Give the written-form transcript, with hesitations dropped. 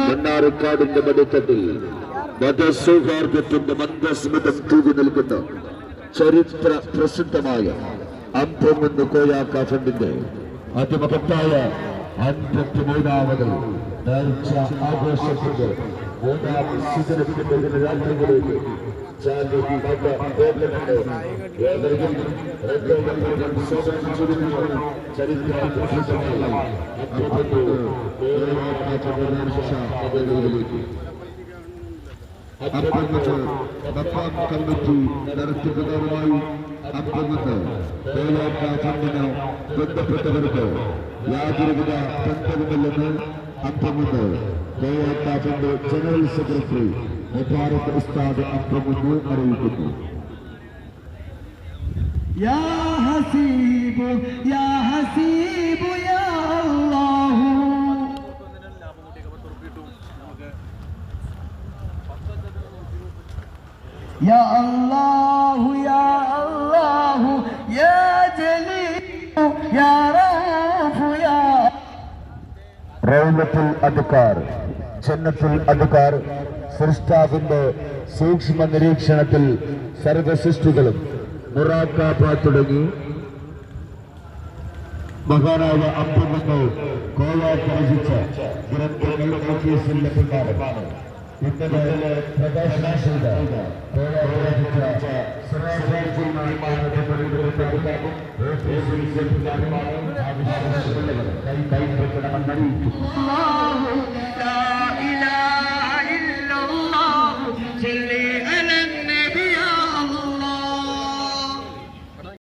മണ്ണാർക്കാടിന്റെ മടിത്തട്ടിൽ മതസൗഹാർദ്ദത്തിന്റെ മന്ദസ്മിതം തൂകി നിൽക്കുന്ന ചരിത്ര പ്രസിദ്ധമായ അമ്പമെന്ന് കോയാക്ക ഫണ്ടിന്റെ അതിമഹത്തായ 53ാമത് നേർച്ച ആഘോഷത്തിന്റെ 3ാം ശിഖരത്തിന്റെ രാത്രികളിലേക്ക് ചരിത്ര പ്രസിദ്ധമായ കമ്മിറ്റി നടത്തിക്കുന്നവരുമായി അമ്പമെന്ന് കോയാക്ക ഫണ്ടിന് ബന്ധപ്പെട്ടവർക്ക് യാതൊരുവിധ ബന്ധവുമില്ലെന്ന് അമ്പമെന്ന് Koyakka fund general secretary Mubarak ഉസ്താദ് അമ്പമെന്ന് അറിയിക്കുന്നു. യാ ഹസീബു യാ ഹസീബു യാ അല്ലാഹു യാ അല്ലാഹു യാ അല്ലാഹു യാ ജലീലു യാ റഊഫു യാ റൗലത്തുൽ അദ്കാർ ജന്നത്തുൽ അദ്കാർ സൃഷ്ടാവിന്റെ സൂക്ഷ്മ നിരീക്ഷണത്തിൽ സർവസൃഷ്ടികളും മുറാക്കാബ തുടങ്ങി മഹാനായ അമ്പമെന്ന് കോയാക്ക രചിച്ച ഗ്രന്ഥങ്ങൾ നോക്കിയസിന്റെ പിന്നാലെ ഇന്നലെ പ്രകാശനം ചെയ്ത കൈ കൈ